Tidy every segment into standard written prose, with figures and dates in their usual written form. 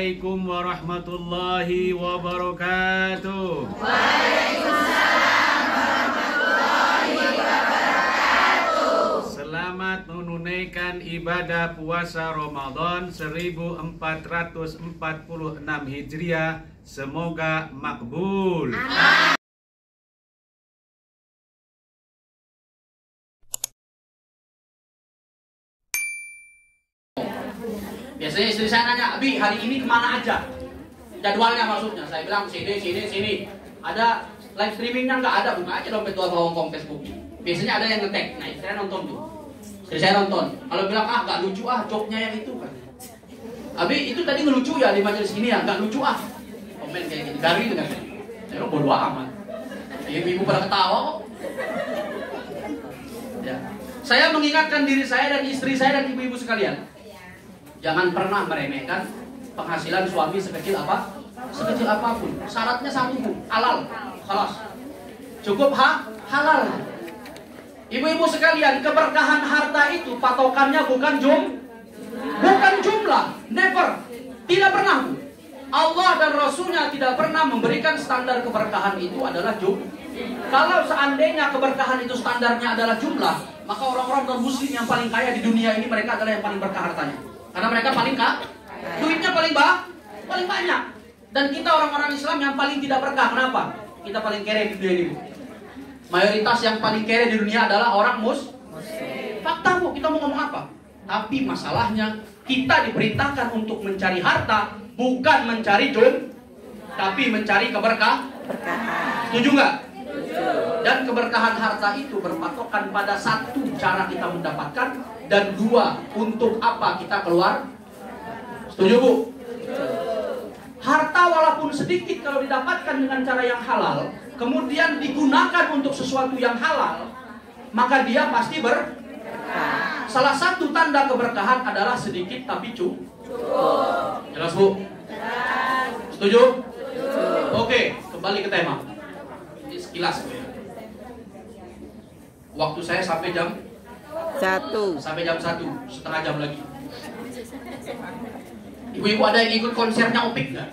Assalamualaikum warahmatullahi wabarakatuh. Waalaikumsalam warahmatullahi wabarakatuh. Selamat menunaikan ibadah puasa Ramadan 1446 Hijriah. Semoga makbul. Amin. Biasanya istri saya nanya, Abi hari ini kemana aja? Jadwalnya maksudnya. Saya bilang sini. Ada live streamingnya nggak ada? Buka aja dompet tua Hongkong Facebook. Biasanya ada yang ngetek. Nah istri saya nonton tuh. Istri saya nonton. Kalau bilang nggak lucu joknya yang itu kan. Abi itu tadi ngelucu ya di majelis ini ya? Nggak lucu Komen kayak gitu. Dari itu kan. Saya bodo amat. Ibu-ibu pada ketawa kok. Ya. Saya mengingatkan diri saya dan istri saya dan ibu-ibu sekalian. Jangan pernah meremehkan penghasilan suami sekecil apapun. Syaratnya satu, halal. Khalas. Cukup halal. Ibu-ibu sekalian, keberkahan harta itu patokannya bukan jumlah. Never. Tidak pernah. Allah dan Rasulnya tidak pernah memberikan standar keberkahan itu adalah jumlah. Kalau seandainya keberkahan itu standarnya adalah jumlah, maka orang-orang non-muslim yang paling kaya di dunia ini mereka adalah yang paling berkah hartanya. Karena mereka paling duitnya paling banyak. Dan kita orang-orang Islam yang paling tidak berkah. Kenapa? Kita paling kere di dunia ini. Mayoritas yang paling kere di dunia adalah orang muslim. Fakta Bu, kita mau ngomong apa? Tapi masalahnya kita diperintahkan untuk mencari harta, bukan mencari tapi mencari keberkahan. Setuju nggak? Dan keberkahan harta itu berpatokan pada satu, cara kita mendapatkan, dan dua, untuk apa kita keluar. Setuju Bu? Harta walaupun sedikit kalau didapatkan dengan cara yang halal, kemudian digunakan untuk sesuatu yang halal, maka dia pasti berkah. Salah satu tanda keberkahan adalah sedikit tapi cukup. Jelas Bu? Setuju? Oke, kembali ke tema. Ini sekilas Bu ya. Waktu saya sampai jam 1, setengah jam lagi. Ibu-ibu ada yang ikut konsernya Opik nggak?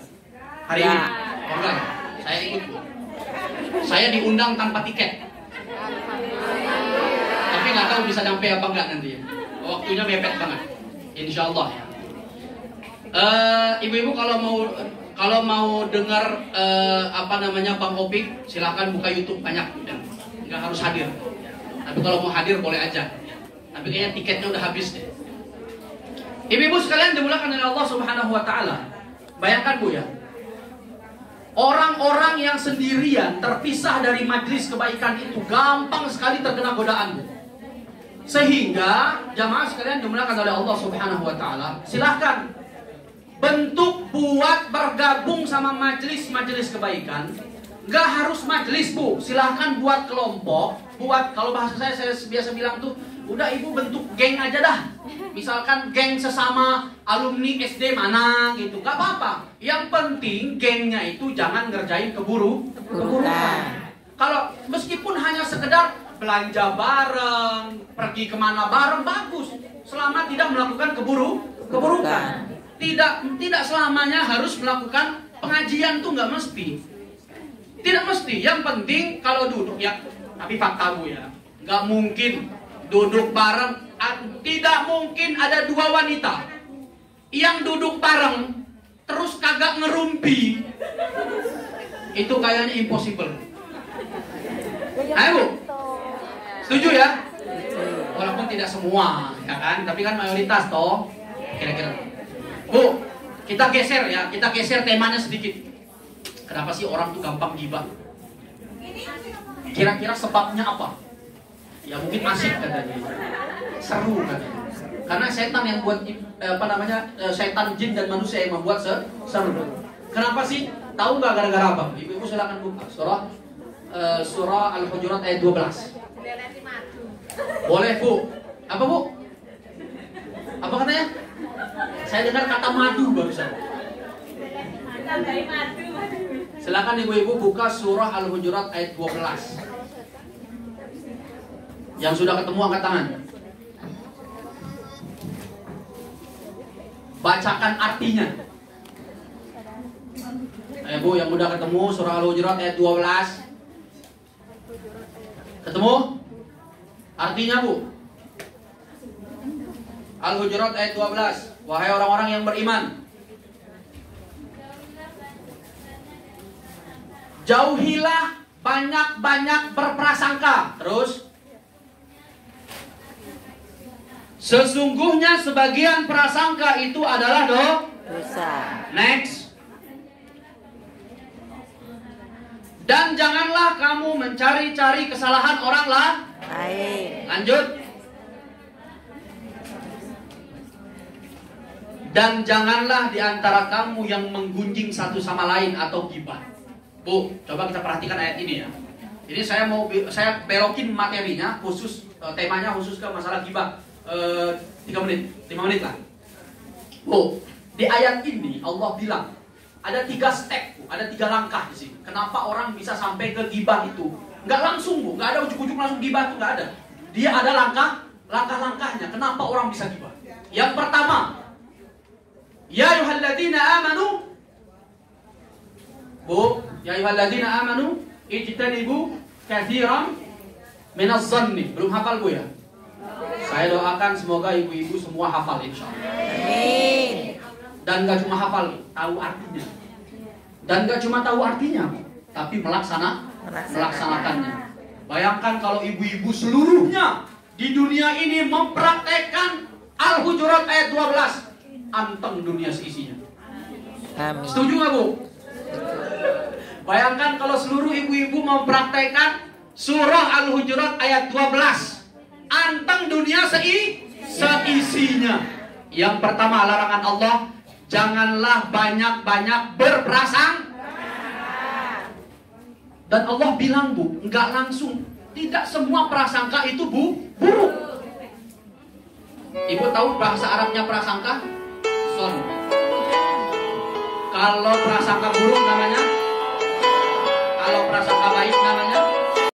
Hari ini? Oh enggak, saya ikut Bu. Saya diundang tanpa tiket. Tapi nggak tahu bisa nyampe apa enggak nanti ya. Waktunya mepet banget. Insya Allah ya. Ibu-ibu kalau mau dengar Bang Opik, silakan buka YouTube banyak. Nggak harus hadir. Tapi kalau mau hadir boleh aja. Tapi kayaknya tiketnya udah habis deh. Ibu-ibu sekalian dimulakan oleh Allah Subhanahu wa taala. Bayangkan Bu ya. Orang-orang yang sendirian terpisah dari majelis kebaikan itu gampang sekali terkena godaan. Sehingga jamaah sekalian dimulakan oleh Allah Subhanahu wa taala, silahkan bentuk buat bergabung sama majelis kebaikan. Gak harus majelis Bu, silahkan buat kelompok, kalau bahasa saya biasa bilang tuh, udah ibu bentuk geng aja dah. Misalkan geng sesama alumni SD mana gitu, gak apa-apa. Yang penting gengnya itu jangan ngerjain keburukan. Kalau meskipun hanya sekedar belanja bareng, pergi kemana bareng, bagus. Selama tidak melakukan keburukan. Tidak selamanya harus melakukan pengajian tuh, nggak mesti. Tidak mesti. Yang penting kalau duduk ya, tapi fakta Bu ya, nggak mungkin duduk bareng. Tidak mungkin ada dua wanita yang duduk bareng terus kagak ngerumpi. Itu kayaknya impossible. Ayo Bu, setuju ya? Walaupun tidak semua, ya kan? Tapi kan mayoritas toh, kira-kira. Bu, kita geser temanya sedikit. Kenapa sih orang tuh gampang gibah? Kira-kira sebabnya apa? Ya mungkin asik katanya, seru katanya. Karena setan yang buat setan jin dan manusia yang membuat seru. Kenapa sih? Tahu nggak gara-gara apa? Ibu-ibu silakan buka surah Al-Hujurat ayat 12. Boleh Bu. Apa Bu? Apa katanya? Saya dengar kata madu barusan. Silakan ibu-ibu buka surah Al-Hujurat ayat 12. Yang sudah ketemu angkat tangan. Bacakan artinya. Ayo Bu, yang udah ketemu surah Al-Hujurat ayat 12. Ketemu? Artinya Bu, Al-Hujurat ayat 12. Wahai orang-orang yang beriman, jauhilah banyak-banyak berprasangka. Terus, sesungguhnya sebagian prasangka itu adalah dosa. Next. Dan janganlah kamu mencari-cari kesalahan orang Lain. Lanjut. Dan janganlah di antara kamu yang menggunjing satu sama lain atau gibah. Bu, coba kita perhatikan ayat ini ya. Ini saya belokin materinya khusus, temanya khusus ke masalah gibah. 3 menit, 5 menit lah. Bu, di ayat ini Allah bilang ada 3 step, Bu. Ada 3 langkah di sini. Kenapa orang bisa sampai ke gibah itu? Nggak langsung, Bu. Nggak ada ujuk-ujuk langsung gibah itu, nggak ada. Dia ada langkah-langkahnya. Kenapa orang bisa gibah? Yang pertama, ya ayyuhalladzina amanu. Bu, ya ayyuhalladzina amanu ijtanibu katsiran minadh-dhanni. Belum hafal Bu ya? Saya doakan semoga ibu-ibu semua hafal insyaallah. Amin. Dan gak cuma hafal, tahu artinya. Dan gak cuma tahu artinya, tapi melaksanakannya. Bayangkan kalau ibu-ibu seluruhnya di dunia ini mempraktekkan Al-Hujurat ayat 12. Anteng dunia seisinya. Amin. Setuju gak Bu? Bayangkan kalau seluruh ibu-ibu mempraktekkan surah Al-Hujurat ayat 12. Anteng dunia seisinya. Yang pertama larangan Allah, janganlah banyak-banyak berprasangka. Dan Allah bilang Bu, enggak langsung. Tidak semua prasangka itu buruk. Ibu tahu bahasa Arabnya prasangka? Son. Kalau prasangka buruk namanya? Kalau prasangka baik namanya?